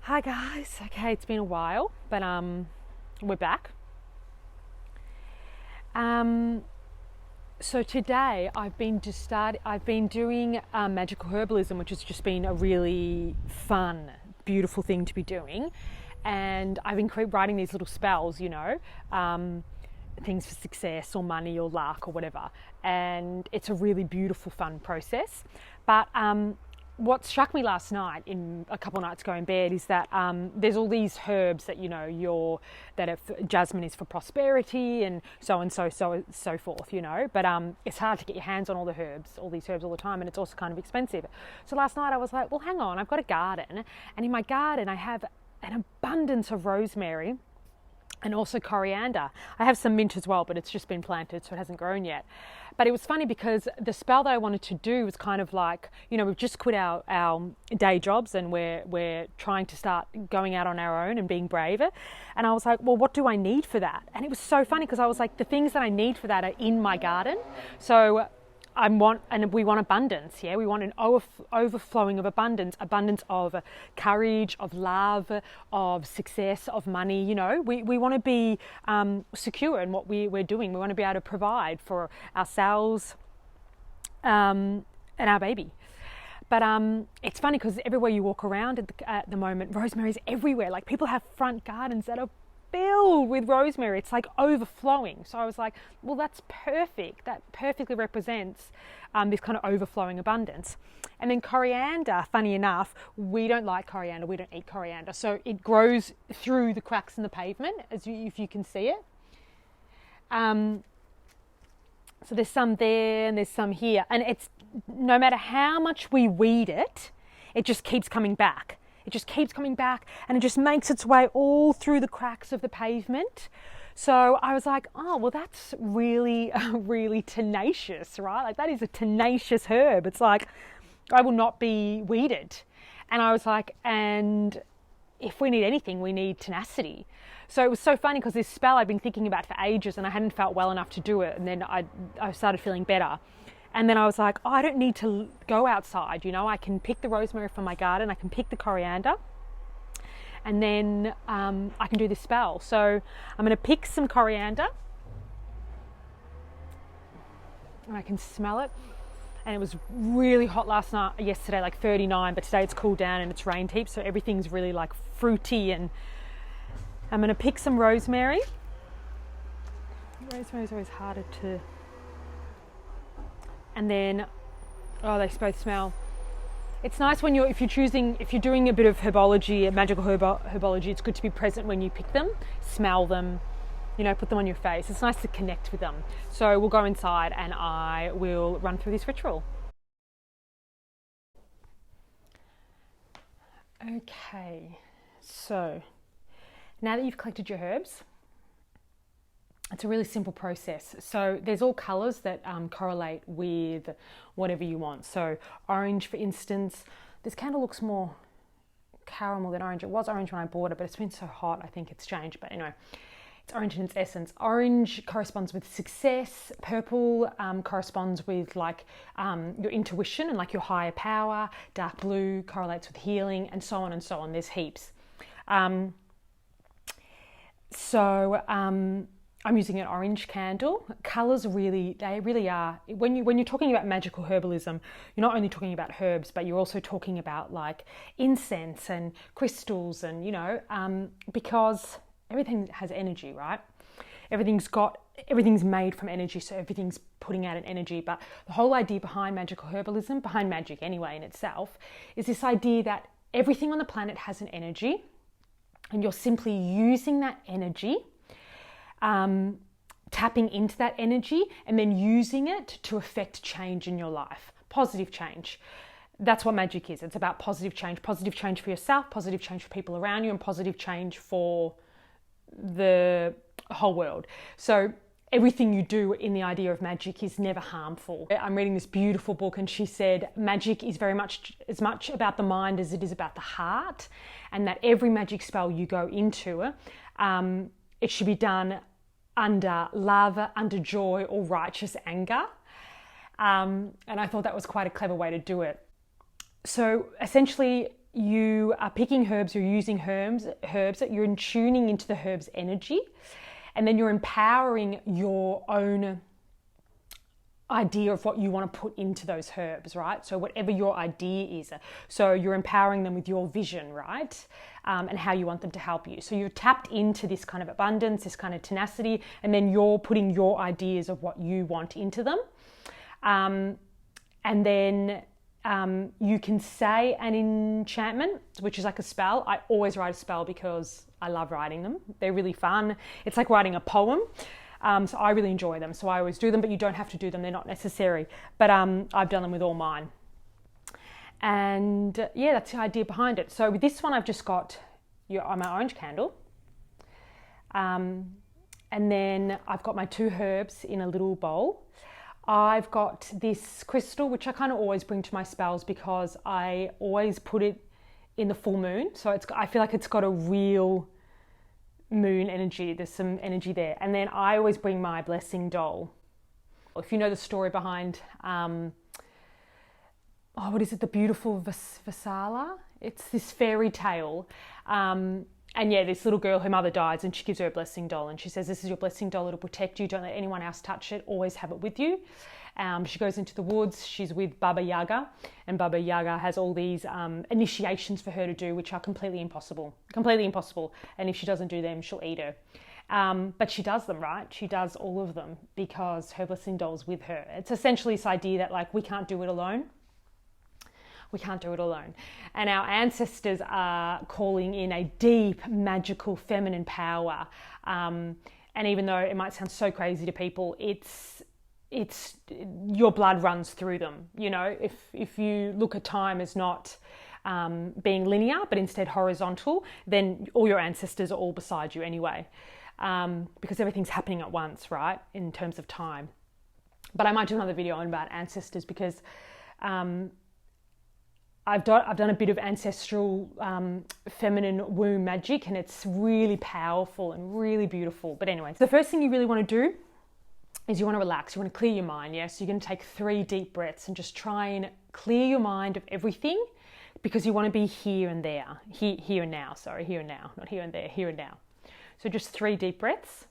Hi guys. Okay, it's been a while, but we're back. Um, so today I've been doing magical herbalism, which has just been a really fun, beautiful thing to be doing, and I've been writing these little spells, things for success or money or luck or whatever, and it's a really beautiful, fun process. But what struck me last night, in a couple of nights ago in bed, is that there's all these herbs that jasmine is for prosperity and so forth, but it's hard to get your hands on all these herbs all the time, and it's also kind of expensive. So last night I was like, well, hang on, I've got a garden, and in my garden I have an abundance of rosemary and also coriander. I have some mint as well, but it's just been planted, so it hasn't grown yet. But it was funny because the spell that I wanted to do was kind of like, we've just quit our day jobs, and we're trying to start going out on our own and being braver. And I was like, well, what do I need for that? And it was so funny because I was like, the things that I need for that are in my garden. So we want abundance, yeah? We want an overflowing of abundance of courage, of love, of success, of money, We want to be secure in what we're doing. We want to be able to provide for ourselves and our baby. But it's funny because everywhere you walk around at the moment, rosemary is everywhere. Like, people have front gardens that are filled with rosemary. It's like overflowing. So I was like, well, that's perfect. That perfectly represents this kind of overflowing abundance. And then coriander, funny enough, we don't like coriander. We don't eat coriander. So it grows through the cracks in the pavement, if you can see it. So there's some there and there's some here. And it's, no matter how much we weed it, it just keeps coming back. It just keeps coming back, and it just makes its way all through the cracks of the pavement. So I was like, oh, well, that's really, really tenacious, right? Like, that is a tenacious herb. It's like, I will not be weeded. And I was like, and if we need anything, we need tenacity. So it was so funny because this spell I'd been thinking about for ages, and I hadn't felt well enough to do it. And then I started feeling better. And then I was like, oh, I don't need to go outside, I can pick the rosemary from my garden, I can pick the coriander, and then I can do this spell. So I'm going to pick some coriander, and I can smell it. And it was really hot yesterday, like 39, but today it's cooled down and it's rained heaps, so everything's really like fruity. And I'm going to pick some rosemary. Rosemary is always harder to... And then, they both smell. It's nice when if you're doing a bit of herbology, magical herbology, it's good to be present when you pick them, smell them, put them on your face. It's nice to connect with them. So we'll go inside and I will run through this ritual. Okay, so now that you've collected your herbs, it's a really simple process. So there's all colours that correlate with whatever you want. So orange, for instance, this candle looks more caramel than orange. It was orange when I bought it, but it's been so hot, I think it's changed. But anyway, it's orange in its essence. Orange corresponds with success. Purple corresponds with your intuition and like your higher power. Dark blue correlates with healing, and so on and so on. There's heaps. I'm using an orange candle. Colours they really are. When you're talking about magical herbalism, you're not only talking about herbs, but you're also talking about like incense and crystals, and because everything has energy, right? Everything's made from energy, so everything's putting out an energy. But the whole idea behind magical herbalism, behind magic anyway in itself, is this idea that everything on the planet has an energy, and you're simply using that energy, tapping into that energy, and then using it to affect change in your life. Positive change. That's what magic is. It's about positive change for yourself, positive change for people around you, and positive change for the whole world. So everything you do in the idea of magic is never harmful. I'm reading this beautiful book, and she said magic is very much as much about the mind as it is about the heart, and that every magic spell you go into, it should be done under love, under joy, or righteous anger. And I thought that was quite a clever way to do it. So essentially, you are picking herbs, you're using herbs, you're tuning into the herb's energy, and then you're empowering your own idea of what you want to put into those herbs, right? So whatever your idea is, so you're empowering them with your vision, right? And how you want them to help you. So you're tapped into this kind of abundance, this kind of tenacity, and then you're putting your ideas of what you want into them. And then you can say an enchantment, which is like a spell. I always write a spell because I love writing them. They're really fun. It's like writing a poem. So I really enjoy them. So I always do them, but you don't have to do them. They're not necessary. But I've done them with all mine. And yeah, that's the idea behind it. So with this one, I've just got my orange candle. And then I've got my 2 herbs in a little bowl. I've got this crystal, which I kind of always bring to my spells because I always put it in the full moon. So I feel like it's got a real moon energy. There's some energy there. And then I always bring my blessing doll. If you know the story behind, what is it? The Beautiful Vasala? It's this fairy tale. And yeah, this little girl, her mother dies and she gives her a blessing doll and she says, this is your blessing doll, it'll protect you, don't let anyone else touch it, always have it with you. She goes into the woods, she's with Baba Yaga, and Baba Yaga has all these initiations for her to do, which are completely impossible. And if she doesn't do them, she'll eat her. But she does them, right? She does all of them because her blessing doll's with her. It's essentially this idea that like we can't do it alone. We can't do it alone. And our ancestors are calling in a deep, magical, feminine power. And even though it might sound so crazy to people, it's your blood runs through them. You know, if you look at time as not being linear, but instead horizontal, then all your ancestors are all beside you anyway. Because everything's happening at once, right? In terms of time. But I might do another video on about ancestors because I've done a bit of ancestral feminine womb magic, and it's really powerful and really beautiful. But anyway, the first thing you really want to do is you want to relax. You want to clear your mind, yeah? So you're going to take 3 deep breaths and just try and clear your mind of everything because you want to be here and there. Here and now, sorry, here and now. Not here and there, here and now. So just 3 deep breaths.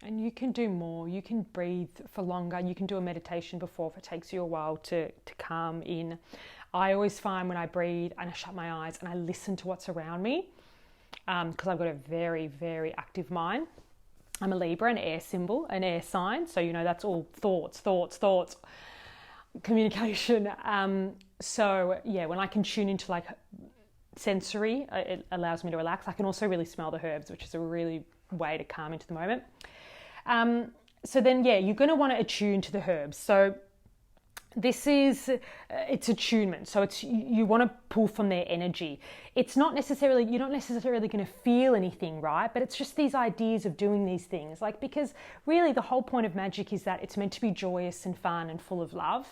And you can do more. You can breathe for longer. You can do a meditation before if it takes you a while to calm in. I always find when I breathe and I shut my eyes and I listen to what's around me, because I've got a very, very active mind. I'm a Libra, an air symbol, an air sign. So, you know, that's all thoughts, communication. So, yeah, when I can tune into like sensory, it allows me to relax. I can also really smell the herbs, which is a really way to calm into the moment. So then, yeah, you're going to want to attune to the herbs. So this is, it's attunement. So you want to pull from their energy. It's not necessarily, you're not necessarily going to feel anything, right? But it's just these ideas of doing these things. Like, because really the whole point of magic is that it's meant to be joyous and fun and full of love.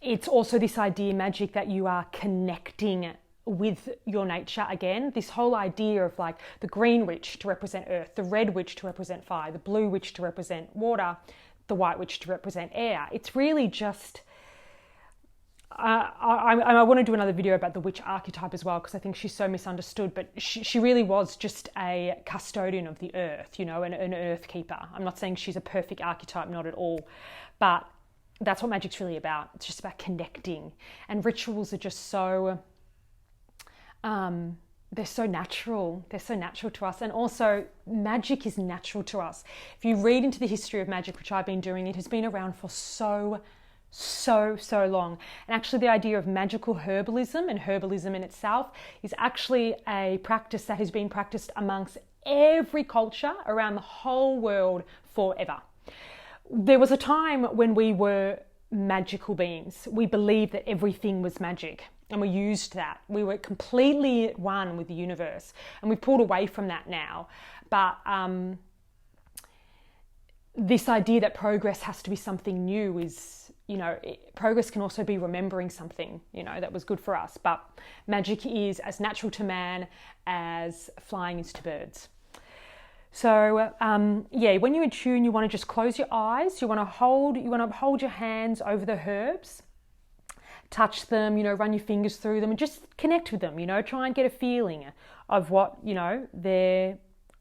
It's also this idea, magic, that you are connecting with your nature again. This whole idea of like the green witch to represent earth, the red witch to represent fire, the blue witch to represent water, the white witch to represent air. It's really just, I want to do another video about the witch archetype as well, because I think she's so misunderstood, but she really was just a custodian of the earth, you know, an earth keeper. I'm not saying she's a perfect archetype, not at all, but that's what magic's really about. It's just about connecting, and rituals are just so, they're so natural. They're so natural to us. And also magic is natural to us. If you read into the history of magic, which I've been doing, it has been around for so long. And actually the idea of magical herbalism, and herbalism in itself, is actually a practice that has been practiced amongst every culture around the whole world forever. There was a time when we were magical beings. We believed that everything was magic. And we used that. We were completely at one with the universe. And we've pulled away from that now. But this idea that progress has to be something new is, you know, progress can also be remembering something, you know, that was good for us. But magic is as natural to man as flying is to birds. So yeah, when you're in tune, you want to just close your eyes. You want to hold your hands over the herbs, touch them, run your fingers through them and just connect with them, try and get a feeling of what, they're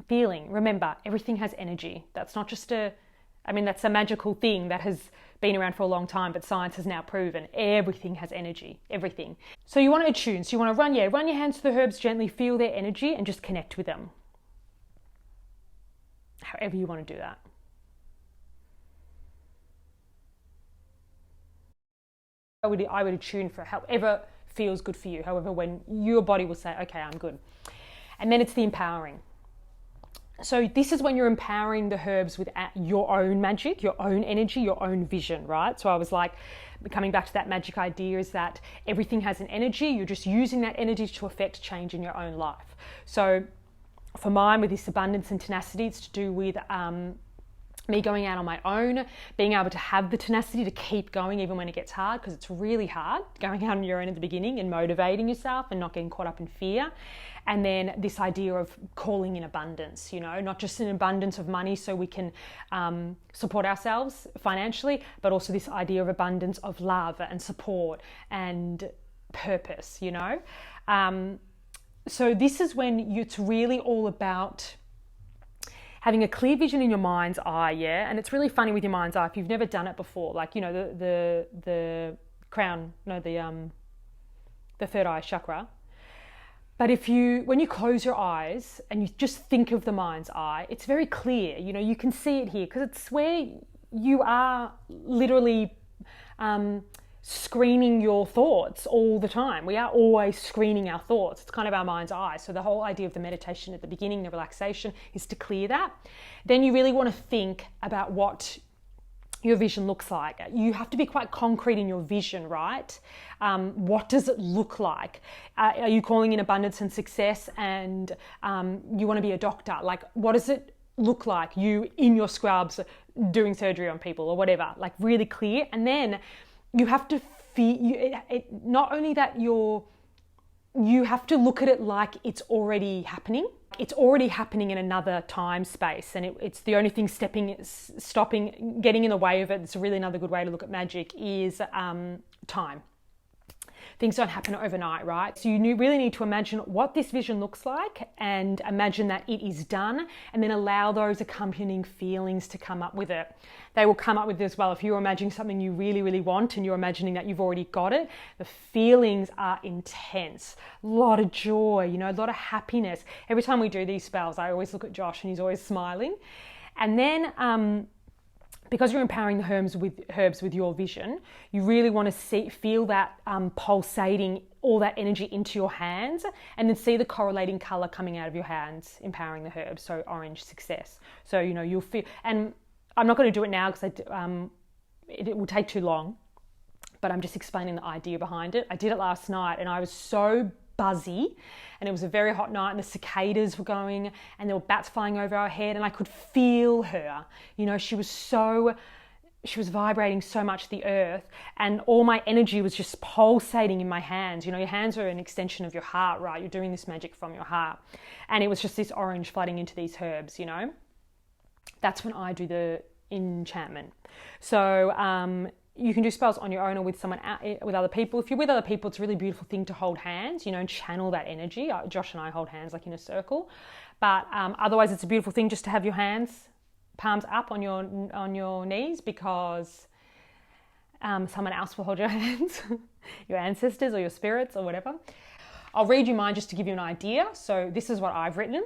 feeling. Remember, everything has energy. That's not just that's a magical thing that has been around for a long time, but science has now proven everything has energy, everything. So you want to attune. So you want to run your hands through the herbs gently, feel their energy and just connect with them. However you want to do that. I would attune for however feels good for you, however when your body will say, okay, I'm good. And then it's the empowering. So this is when you're empowering the herbs with your own magic, your own energy, your own vision, right? So I was like, coming back to that magic idea is that everything has an energy. You're just using that energy to affect change in your own life. So for mine, with this abundance and tenacity, it's to do with me going out on my own, being able to have the tenacity to keep going even when it gets hard, because it's really hard going out on your own at the beginning and motivating yourself and not getting caught up in fear. And then this idea of calling in abundance, not just an abundance of money so we can support ourselves financially, but also this idea of abundance of love and support and purpose, So this is when it's really all about having a clear vision in your mind's eye, yeah? And it's really funny with your mind's eye, if you've never done it before, like, the crown, the third eye chakra. But when you close your eyes and you just think of the mind's eye, it's very clear, you can see it here because it's where you are literally screening your thoughts all the time. We are always screening our thoughts. It's kind of our mind's eye. So the whole idea of the meditation at the beginning, the relaxation, is to clear that. Then you really want to think about what your vision looks like. You have to be quite concrete in your vision, right? What does it look like? Are you calling in abundance and success and you want to be a doctor? Like, what does it look like? You in your scrubs doing surgery on people or whatever, like really clear. And then you have to feel, not only that you have to look at it like it's already happening. It's already happening in another time space, and it's the only thing stopping, getting in the way of it. It's really another good way to look at magic is time. Things don't happen overnight, right? So you really need to imagine what this vision looks like and imagine that it is done, and then allow those accompanying feelings to come up with it. They will come up with it as well. If you're imagining something you really, really want and you're imagining that you've already got it, the feelings are intense. A lot of joy, a lot of happiness. Every time we do these spells, I always look at Josh and he's always smiling. And then because you're empowering the herbs with your vision, you really want to feel that pulsating, all that energy into your hands, and then see the correlating color coming out of your hands, empowering the herbs. So orange, success. So you'll feel, and I'm not going to do it now because it will take too long, but I'm just explaining the idea behind it. I did it last night and I was so buzzy, and it was a very hot night and the cicadas were going and there were bats flying over our head, and I could feel her. She was vibrating so much, the earth, and all my energy was just pulsating in my hands. Your hands are an extension of your heart, right? You're doing this magic from your heart. And it was just this orange flooding into these herbs, That's when I do the enchantment. So you can do spells on your own or with with other people. If you're with other people, it's a really beautiful thing to hold hands, and channel that energy. Josh and I hold hands like in a circle. But otherwise, it's a beautiful thing just to have your hands, palms up on your knees, because someone else will hold your hands, your ancestors or your spirits or whatever. I'll read you mine just to give you an idea. So this is what I've written.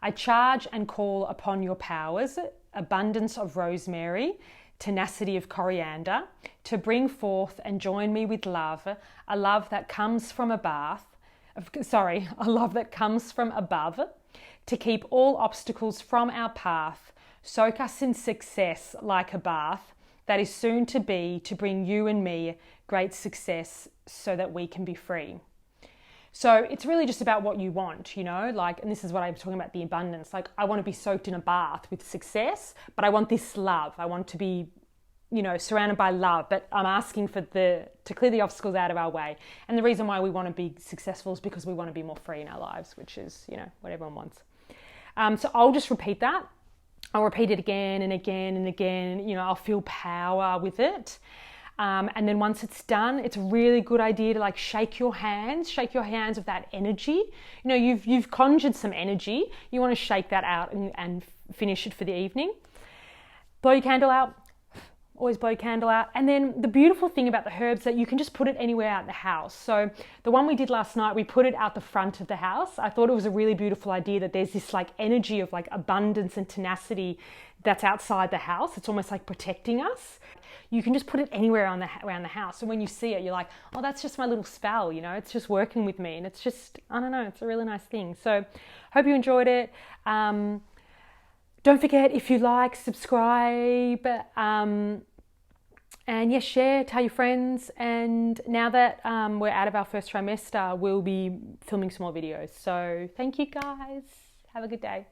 I charge and call upon your powers, abundance of rosemary, tenacity of coriander, to bring forth and join me with love, a love that comes from above, to keep all obstacles from our path, soak us in success like a bath that is soon to be, to bring you and me great success so that we can be free. So it's really just about what you want, and this is what I'm talking about, the abundance. Like, I want to be soaked in a bath with success, but I want this love. I want to be, surrounded by love, but I'm asking to clear the obstacles out of our way. And the reason why we want to be successful is because we want to be more free in our lives, which is, what everyone wants. So I'll just repeat that. I'll repeat it again and again and again. You know, I'll feel power with it. And then once it's done, it's a really good idea to like shake your hands of that energy. You know, you've conjured some energy. You want to shake that out and finish it for the evening. Blow your candle out. Always blow your candle out. And then the beautiful thing about the herbs that you can just put it anywhere out in the house. So the one we did last night, we put it out the front of the house. I thought it was a really beautiful idea that there's this like energy of like abundance and tenacity that's outside the house. It's almost like protecting us. You can just put it anywhere around the house. So when you see it, you're like, oh, that's just my little spell, you know, it's just working with me. And it's just, I don't know, it's a really nice thing. So hope you enjoyed it. Don't forget, if you like, subscribe, and yes, share, tell your friends. And now that we're out of our first trimester, we'll be filming some more videos. So thank you guys. Have a good day.